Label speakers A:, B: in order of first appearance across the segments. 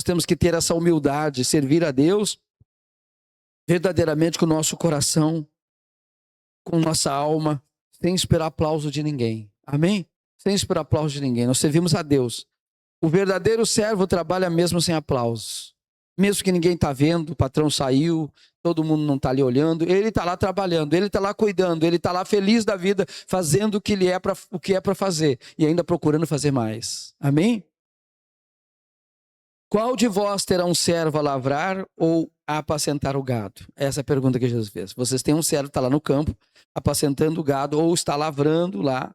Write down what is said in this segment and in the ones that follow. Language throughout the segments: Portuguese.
A: temos que ter essa humildade, servir a Deus verdadeiramente com o nosso coração, com nossa alma, sem esperar aplauso de ninguém. Amém? Sem esperar aplauso de ninguém. Nós servimos a Deus. O verdadeiro servo trabalha mesmo sem aplausos. Mesmo que ninguém está vendo, o patrão saiu, todo mundo não está ali olhando, ele está lá trabalhando, ele está lá cuidando, ele está lá feliz da vida, fazendo o que é para fazer e ainda procurando fazer mais. Amém? Qual de vós terá um servo a lavrar ou a apacentar o gado? Essa é a pergunta que Jesus fez. Vocês têm um servo que está lá no campo, apacentando o gado, ou está lavrando lá.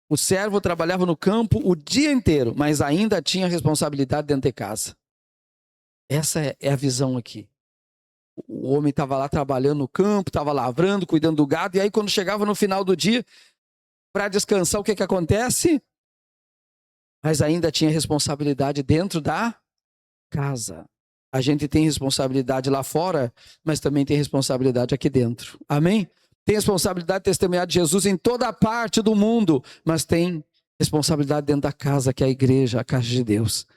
A: O servo trabalhava no campo o dia inteiro, mas ainda tinha responsabilidade dentro de casa. Essa é a visão aqui. O homem estava lá trabalhando no campo, estava lavrando, cuidando do gado, e aí quando chegava no final do dia, para descansar, o que acontece? Mas ainda tinha responsabilidade dentro da casa. A gente tem responsabilidade lá fora, mas também tem responsabilidade aqui dentro. Amém? Tem responsabilidade de testemunhar de Jesus em toda a parte do mundo, mas tem responsabilidade dentro da casa, que é a igreja, a casa de Deus.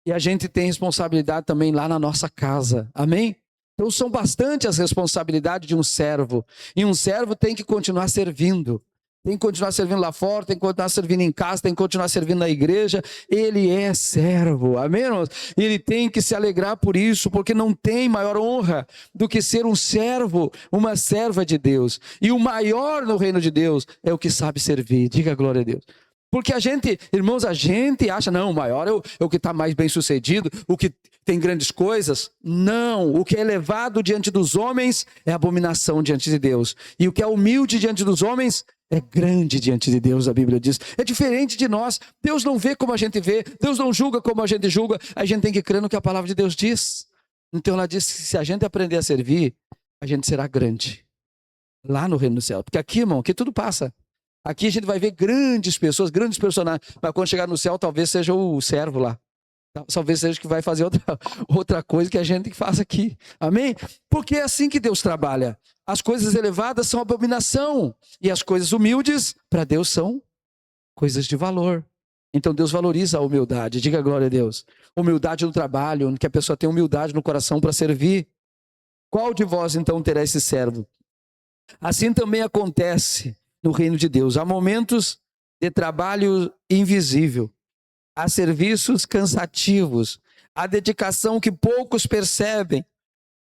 A: E a gente tem responsabilidade também lá na nossa casa. Amém? Então são bastante as responsabilidades de um servo. E um servo tem que continuar servindo. Tem que continuar servindo lá fora, tem que continuar servindo em casa, tem que continuar servindo na igreja. Ele é servo, amém, irmãos? E ele tem que se alegrar por isso, porque não tem maior honra do que ser um servo, uma serva de Deus. E o maior no reino de Deus é o que sabe servir. Diga glória a Deus. Porque a gente, irmãos, a gente acha, não, o maior é o que está mais bem sucedido, o que tem grandes coisas. Não, o que é elevado diante dos homens é abominação diante de Deus. E o que é humilde diante dos homens é grande diante de Deus, a Bíblia diz. É diferente de nós. Deus não vê como a gente vê, Deus não julga como a gente julga. A gente tem que crer no que a palavra de Deus diz. Então ela diz que se a gente aprender a servir, a gente será grande lá no reino do céu. Porque aqui, irmão, aqui tudo passa. Aqui a gente vai ver grandes pessoas, grandes personagens. Mas quando chegar no céu, talvez seja o servo lá. Talvez seja que vai fazer outra coisa que a gente faz aqui. Amém? Porque é assim que Deus trabalha. As coisas elevadas são abominação. E as coisas humildes, para Deus, são coisas de valor. Então Deus valoriza a humildade. Diga glória a Deus. Humildade no trabalho, que a pessoa tem humildade no coração para servir. Qual de vós então terá esse servo? Assim também acontece no reino de Deus. Há momentos de trabalho invisível. Há serviços cansativos. Há dedicação que poucos percebem.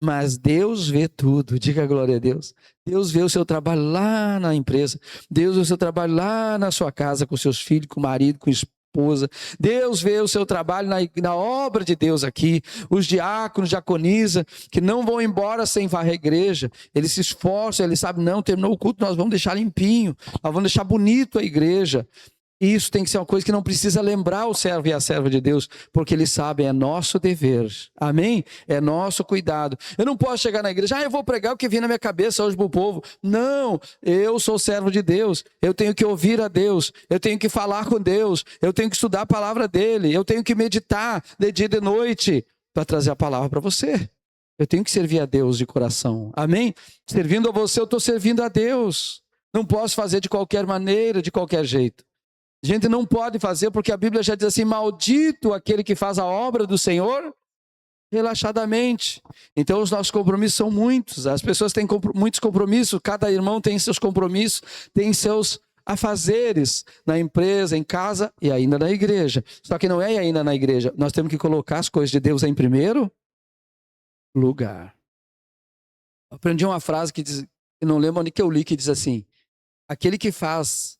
A: Mas Deus vê tudo. Diga glória a Deus. Deus vê o seu trabalho lá na empresa. Deus vê o seu trabalho lá na sua casa, com seus filhos, com o marido, com a esposa. Deus vê o seu trabalho na obra de Deus aqui. Os diáconos, diaconisa, que não vão embora sem varrer a igreja. Eles se esforçam, eles sabem, não, terminou o culto, nós vamos deixar limpinho. Nós vamos deixar bonito a igreja. E isso tem que ser uma coisa que não precisa lembrar o servo e a serva de Deus, porque eles sabem, é nosso dever, amém? É nosso cuidado. Eu não posso chegar na igreja, eu vou pregar o que vem na minha cabeça hoje para o povo. Não, eu sou servo de Deus, eu tenho que ouvir a Deus, eu tenho que falar com Deus, eu tenho que estudar a palavra dele, eu tenho que meditar de dia e de noite para trazer a palavra para você. Eu tenho que servir a Deus de coração, amém? Servindo a você, eu estou servindo a Deus. Não posso fazer de qualquer maneira, de qualquer jeito. A gente não pode fazer porque a Bíblia já diz assim, maldito aquele que faz a obra do Senhor relaxadamente. Então os nossos compromissos são muitos, as pessoas têm muitos compromissos, cada irmão tem seus compromissos, tem seus afazeres na empresa, em casa e ainda na igreja. Só que não é ainda na igreja, nós temos que colocar as coisas de Deus em primeiro lugar. Aprendi uma frase que diz, eu não lembro onde que eu li, que diz assim, aquele que faz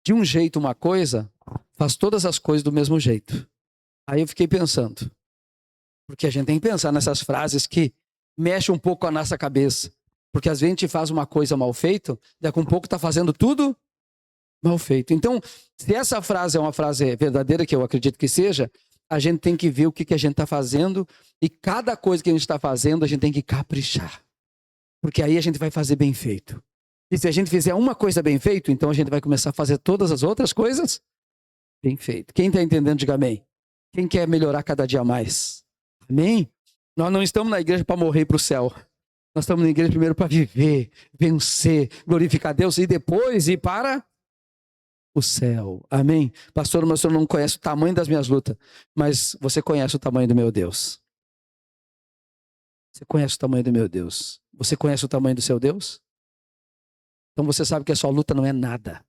A: de um jeito uma coisa, faz todas as coisas do mesmo jeito. Aí eu fiquei pensando, porque a gente tem que pensar nessas frases que mexem um pouco com a nossa cabeça. Porque às vezes a gente faz uma coisa mal feita, daqui a um pouco está fazendo tudo mal feito. Então, se essa frase é uma frase verdadeira, que eu acredito que seja, a gente tem que ver o que a gente está fazendo, e cada coisa que a gente está fazendo, a gente tem que caprichar. Porque aí a gente vai fazer bem feito. E se a gente fizer uma coisa bem feita, então a gente vai começar a fazer todas as outras coisas bem feito. Quem está entendendo, diga amém. Quem quer melhorar cada dia mais? Amém? Nós não estamos na igreja para morrer para o céu. Nós estamos na igreja primeiro para viver, vencer, glorificar a Deus e depois ir para o céu. Amém? Pastor, mas o senhor não conhece o tamanho das minhas lutas, mas você conhece o tamanho do meu Deus. Você conhece o tamanho do meu Deus. Você conhece o tamanho do seu Deus? Então você sabe que a sua luta não é nada.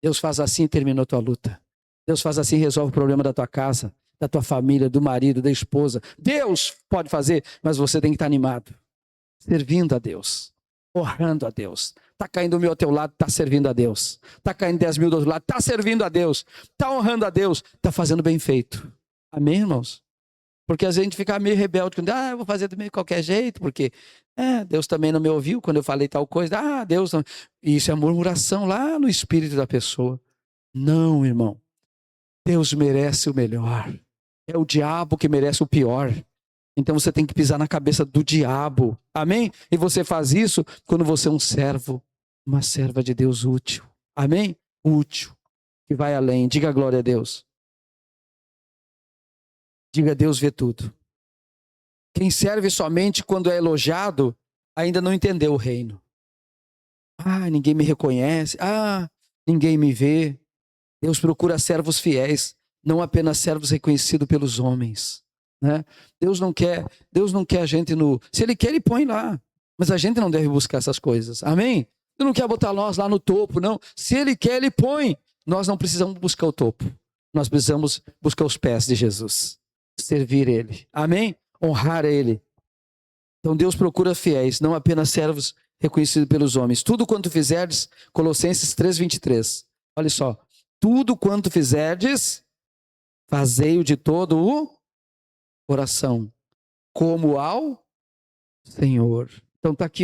A: Deus faz assim e terminou a tua luta. Deus faz assim e resolve o problema da tua casa, da tua família, do marido, da esposa. Deus pode fazer, mas você tem que estar animado. Servindo a Deus. Honrando a Deus. Está caindo 1.000 ao teu lado, está servindo a Deus. Está caindo 10.000 do outro lado, está servindo a Deus. Está honrando a Deus, está fazendo bem feito. Amém, irmãos? Porque às vezes a gente fica meio rebelde, eu vou fazer do meio de qualquer jeito, porque Deus também não me ouviu quando eu falei tal coisa. Deus não... Isso é murmuração lá no espírito da pessoa. Não, irmão. Deus merece o melhor. É o diabo que merece o pior. Então você tem que pisar na cabeça do diabo. Amém? E você faz isso quando você é um servo, uma serva de Deus útil. Amém? Útil. Que vai além. Diga glória a Deus. Diga, Deus vê tudo. Quem serve somente quando é elogiado, ainda não entendeu o reino. Ninguém me reconhece. Ninguém me vê. Deus procura servos fiéis, não apenas servos reconhecidos pelos homens. Né? Deus não quer a gente no... Se Ele quer, Ele põe lá. Mas a gente não deve buscar essas coisas. Amém? Ele não quer botar nós lá no topo, não. Se Ele quer, Ele põe. Nós não precisamos buscar o topo. Nós precisamos buscar os pés de Jesus. Servir Ele. Amém? Honrar Ele. Então Deus procura fiéis, não apenas servos reconhecidos pelos homens. Tudo quanto fizerdes, Colossenses 3:23. Olha só. Tudo quanto fizerdes, fazei-o de todo o coração, como ao Senhor. Então está aqui,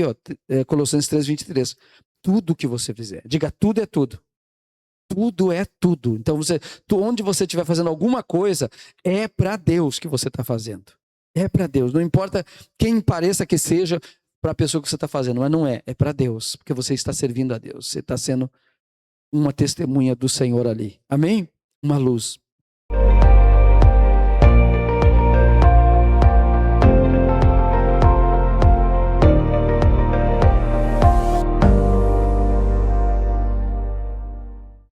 A: Colossenses 3:23. Tudo que você fizer. Diga, tudo é tudo. Tudo é tudo. Então, onde você estiver fazendo alguma coisa, é para Deus que você está fazendo. É para Deus. Não importa quem pareça que seja para a pessoa que você está fazendo, mas não é. É para Deus, porque você está servindo a Deus. Você está sendo uma testemunha do Senhor ali. Amém? Uma luz.